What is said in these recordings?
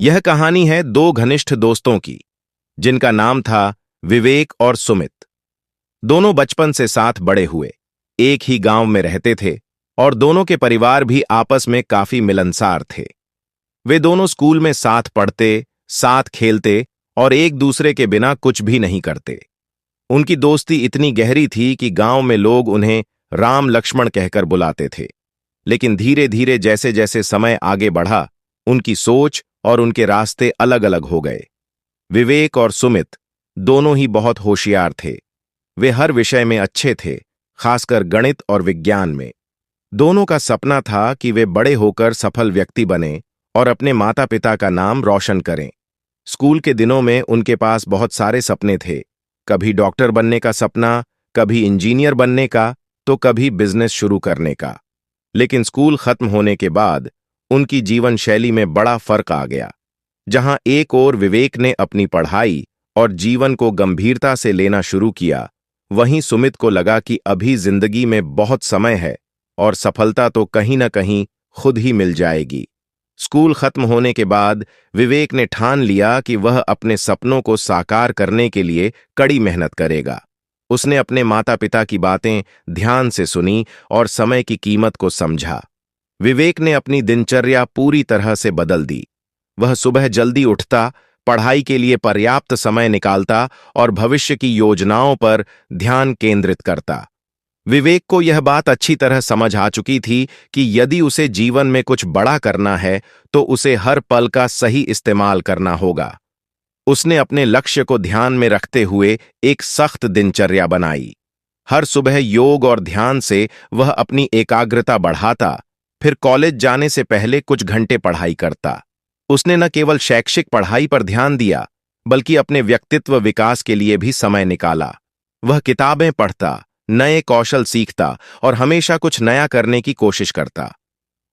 यह कहानी है दो घनिष्ठ दोस्तों की, जिनका नाम था विवेक और सुमित। दोनों बचपन से साथ बड़े हुए, एक ही गांव में रहते थे और दोनों के परिवार भी आपस में काफी मिलनसार थे। वे दोनों स्कूल में साथ पढ़ते, साथ खेलते और एक दूसरे के बिना कुछ भी नहीं करते। उनकी दोस्ती इतनी गहरी थी कि गांव में लोग उन्हें राम लक्ष्मण कहकर बुलाते थे। लेकिन धीरे धीरे जैसे जैसे समय आगे बढ़ा, उनकी सोच और उनके रास्ते अलग अलग हो गए। विवेक और सुमित दोनों ही बहुत होशियार थे। वे हर विषय में अच्छे थे, खासकर गणित और विज्ञान में। दोनों का सपना था कि वे बड़े होकर सफल व्यक्ति बने और अपने माता पिता का नाम रोशन करें। स्कूल के दिनों में उनके पास बहुत सारे सपने थे, कभी डॉक्टर बनने का सपना, कभी इंजीनियर बनने का, तो कभी बिजनेस शुरू करने का। लेकिन स्कूल खत्म होने के बाद उनकी जीवन शैली में बड़ा फर्क आ गया। जहां एक ओर विवेक ने अपनी पढ़ाई और जीवन को गंभीरता से लेना शुरू किया, वहीं सुमित को लगा कि अभी जिंदगी में बहुत समय है और सफलता तो कहीं न कहीं खुद ही मिल जाएगी। स्कूल खत्म होने के बाद विवेक ने ठान लिया कि वह अपने सपनों को साकार करने के लिए कड़ी मेहनत करेगा। उसने अपने माता पिता की बातें ध्यान से सुनी और समय की कीमत को समझा। विवेक ने अपनी दिनचर्या पूरी तरह से बदल दी। वह सुबह जल्दी उठता, पढ़ाई के लिए पर्याप्त समय निकालता और भविष्य की योजनाओं पर ध्यान केंद्रित करता। विवेक को यह बात अच्छी तरह समझ आ चुकी थी कि यदि उसे जीवन में कुछ बड़ा करना है तो उसे हर पल का सही इस्तेमाल करना होगा। उसने अपने लक्ष्य को ध्यान में रखते हुए एक सख्त दिनचर्या बनाई। हर सुबह योग और ध्यान से वह अपनी एकाग्रता बढ़ाता, फिर कॉलेज जाने से पहले कुछ घंटे पढ़ाई करता। उसने न केवल शैक्षिक पढ़ाई पर ध्यान दिया, बल्कि अपने व्यक्तित्व विकास के लिए भी समय निकाला। वह किताबें पढ़ता, नए कौशल सीखता और हमेशा कुछ नया करने की कोशिश करता।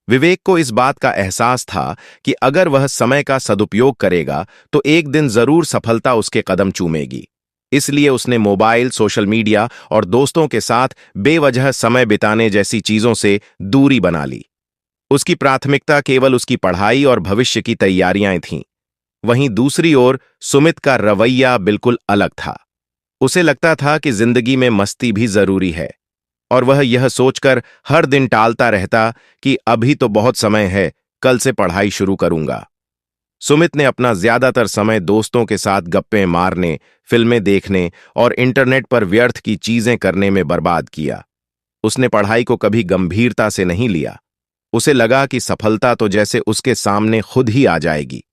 विवेक को इस बात का एहसास था कि अगर वह समय का सदुपयोग करेगा तो एक दिन जरूर सफलता उसके कदम चूमेगी। इसलिए उसने मोबाइल, सोशल मीडिया और दोस्तों के साथ बेवजह समय बिताने जैसी चीजों से दूरी बना ली। उसकी प्राथमिकता केवल उसकी पढ़ाई और भविष्य की तैयारियां थीं। वहीं दूसरी ओर सुमित का रवैया बिल्कुल अलग था। उसे लगता था कि जिंदगी में मस्ती भी जरूरी है और वह यह सोचकर हर दिन टालता रहता कि अभी तो बहुत समय है, कल से पढ़ाई शुरू करूंगा। सुमित ने अपना ज्यादातर समय दोस्तों के साथ गप्पे मारने, फिल्में देखने और इंटरनेट पर व्यर्थ की चीजें करने में बर्बाद किया। उसने पढ़ाई को कभी गंभीरता से नहीं लिया। उसे लगा कि सफलता तो जैसे उसके सामने खुद ही आ जाएगी।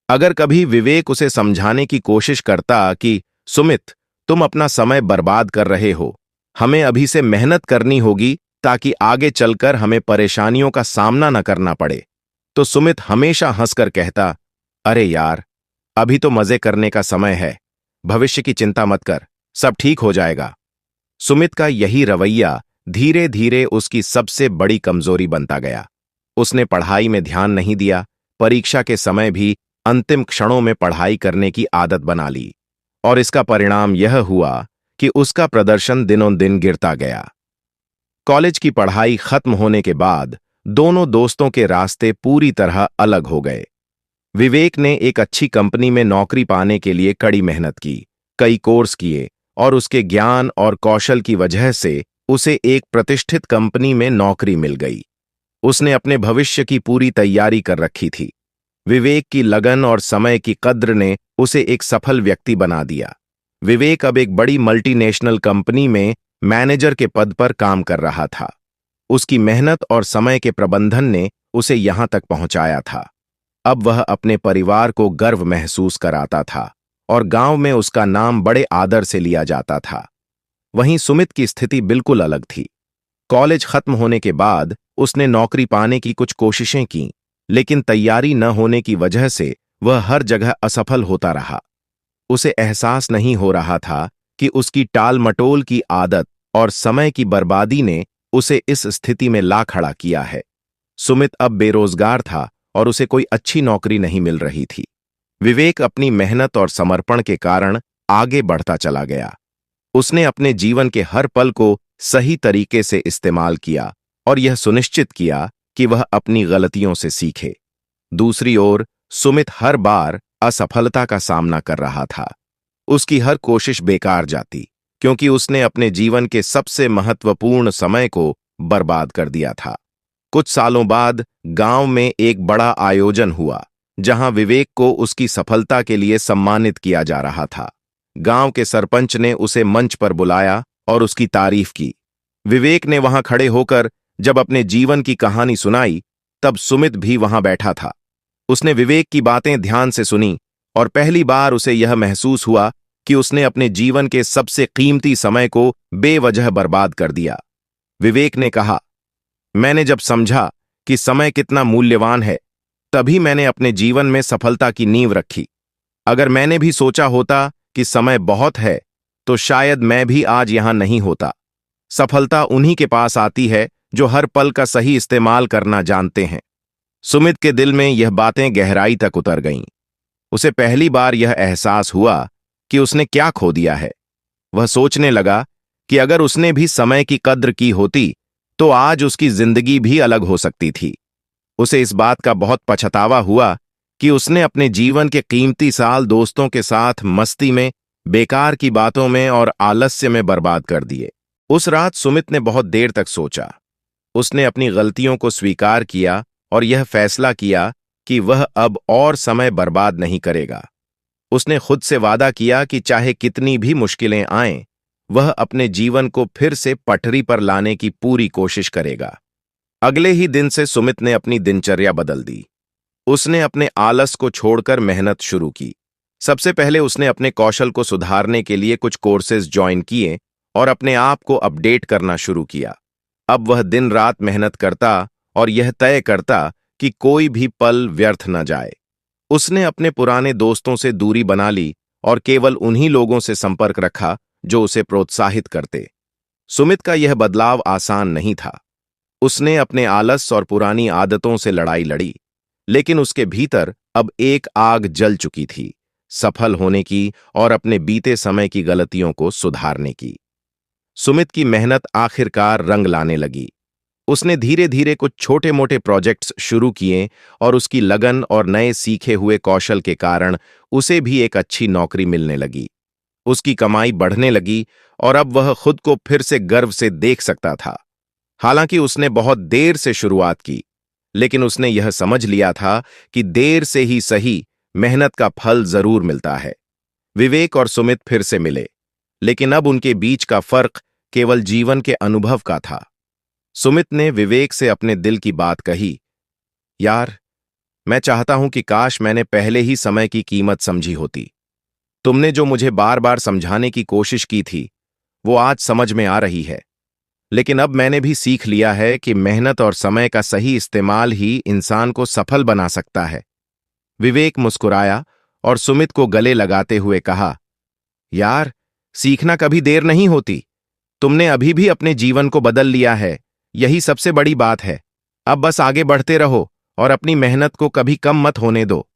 अगर कभी विवेक उसे समझाने की कोशिश करता कि सुमित, तुम अपना समय बर्बाद कर रहे हो, हमें अभी से मेहनत करनी होगी ताकि आगे चलकर हमें परेशानियों का सामना न करना पड़े, तो सुमित हमेशा हंसकर कहता, अरे यार, अभी तो मजे करने का समय है, भविष्य की चिंता मत कर, सब ठीक हो जाएगा। सुमित का यही रवैया धीरे धीरे उसकी सबसे बड़ी कमजोरी बनता गया। उसने पढ़ाई में ध्यान नहीं दिया, परीक्षा के समय भी अंतिम क्षणों में पढ़ाई करने की आदत बना ली और इसका परिणाम यह हुआ कि उसका प्रदर्शन दिनों दिन गिरता गया। कॉलेज की पढ़ाई खत्म होने के बाद दोनों दोस्तों के रास्ते पूरी तरह अलग हो गए। विवेक ने एक अच्छी कंपनी में नौकरी पाने के लिए कड़ी मेहनत की, कई कोर्स किए और उसके ज्ञान और कौशल की वजह से उसे एक प्रतिष्ठित कंपनी में नौकरी मिल गई। उसने अपने भविष्य की पूरी तैयारी कर रखी थी। विवेक की लगन और समय की कद्र ने उसे एक सफल व्यक्ति बना दिया। विवेक अब एक बड़ी मल्टीनेशनल कंपनी में मैनेजर के पद पर काम कर रहा था। उसकी मेहनत और समय के प्रबंधन ने उसे यहां तक पहुंचाया था। अब वह अपने परिवार को गर्व महसूस कराता था और गांव में उसका नाम बड़े आदर से लिया जाता था। वहीं सुमित की स्थिति बिल्कुल अलग थी। कॉलेज खत्म होने के बाद उसने नौकरी पाने की कुछ कोशिशें की, लेकिन तैयारी न होने की वजह से वह हर जगह असफल होता रहा। उसे एहसास नहीं हो रहा था कि उसकी टाल मटोल की आदत और समय की बर्बादी ने उसे इस स्थिति में ला खड़ा किया है। सुमित अब बेरोजगार था और उसे कोई अच्छी नौकरी नहीं मिल रही थी। विवेक अपनी मेहनत और समर्पण के कारण आगे बढ़ता चला गया। उसने अपने जीवन के हर पल को सही तरीके से इस्तेमाल किया और यह सुनिश्चित किया कि वह अपनी गलतियों से सीखे। दूसरी ओर सुमित हर बार असफलता का सामना कर रहा था। उसकी हर कोशिश बेकार जाती, क्योंकि उसने अपने जीवन के सबसे महत्वपूर्ण समय को बर्बाद कर दिया था। कुछ सालों बाद गांव में एक बड़ा आयोजन हुआ, जहां विवेक को उसकी सफलता के लिए सम्मानित किया जा रहा था। गांव के सरपंच ने उसे मंच पर बुलाया और उसकी तारीफ की। विवेक ने वहां खड़े होकर जब अपने जीवन की कहानी सुनाई, तब सुमित भी वहां बैठा था। उसने विवेक की बातें ध्यान से सुनी और पहली बार उसे यह महसूस हुआ कि उसने अपने जीवन के सबसे कीमती समय को बेवजह बर्बाद कर दिया। विवेक ने कहा, मैंने जब समझा कि समय कितना मूल्यवान है, तभी मैंने अपने जीवन में सफलता की नींव रखी। अगर मैंने भी सोचा होता कि समय बहुत है, तो शायद मैं भी आज यहां नहीं होता। सफलता उन्हीं के पास आती है जो हर पल का सही इस्तेमाल करना जानते हैं। सुमित के दिल में यह बातें गहराई तक उतर गईं। उसे पहली बार यह एहसास हुआ कि उसने क्या खो दिया है। वह सोचने लगा कि अगर उसने भी समय की कद्र की होती, तो आज उसकी जिंदगी भी अलग हो सकती थी। उसे इस बात का बहुत पछतावा हुआ कि उसने अपने जीवन के कीमती साल दोस्तों के साथ मस्ती में, बेकार की बातों में और आलस्य में बर्बाद कर दिए। उस रात सुमित ने बहुत देर तक सोचा। उसने अपनी गलतियों को स्वीकार किया और यह फैसला किया कि वह अब और समय बर्बाद नहीं करेगा। उसने खुद से वादा किया कि चाहे कितनी भी मुश्किलें आएं, वह अपने जीवन को फिर से पटरी पर लाने की पूरी कोशिश करेगा। अगले ही दिन से सुमित ने अपनी दिनचर्या बदल दी। उसने अपने आलस को छोड़कर मेहनत शुरू की। सबसे पहले उसने अपने कौशल को सुधारने के लिए कुछ कोर्सेज ज्वाइन किए और अपने आप को अपडेट करना शुरू किया। अब वह दिन रात मेहनत करता और यह तय करता कि कोई भी पल व्यर्थ न जाए। उसने अपने पुराने दोस्तों से दूरी बना ली और केवल उन्हीं लोगों से संपर्क रखा जो उसे प्रोत्साहित करते। सुमित का यह बदलाव आसान नहीं था। उसने अपने आलस और पुरानी आदतों से लड़ाई लड़ी, लेकिन उसके भीतर अब एक आग जल चुकी थी, सफल होने की और अपने बीते समय की गलतियों को सुधारने की। सुमित की मेहनत आखिरकार रंग लाने लगी। उसने धीरे धीरे कुछ छोटे मोटे प्रोजेक्ट्स शुरू किए और उसकी लगन और नए सीखे हुए कौशल के कारण उसे भी एक अच्छी नौकरी मिलने लगी। उसकी कमाई बढ़ने लगी और अब वह खुद को फिर से गर्व से देख सकता था। हालांकि उसने बहुत देर से शुरुआत की, लेकिन उसने यह समझ लिया था कि देर से ही सही, मेहनत का फल जरूर मिलता है। विवेक और सुमित फिर से मिले, लेकिन अब उनके बीच का फर्क केवल जीवन के अनुभव का था। सुमित ने विवेक से अपने दिल की बात कही, यार, मैं चाहता हूं कि काश मैंने पहले ही समय की कीमत समझी होती। तुमने जो मुझे बार बार समझाने की कोशिश की थी, वो आज समझ में आ रही है। लेकिन अब मैंने भी सीख लिया है कि मेहनत और समय का सही इस्तेमाल ही इंसान को सफल बना सकता है। विवेक मुस्कुराया और सुमित को गले लगाते हुए कहा, यार, सीखना कभी देर नहीं होती। तुमने अभी भी अपने जीवन को बदल लिया है, यही सबसे बड़ी बात है। अब बस आगे बढ़ते रहो और अपनी मेहनत को कभी कम मत होने दो।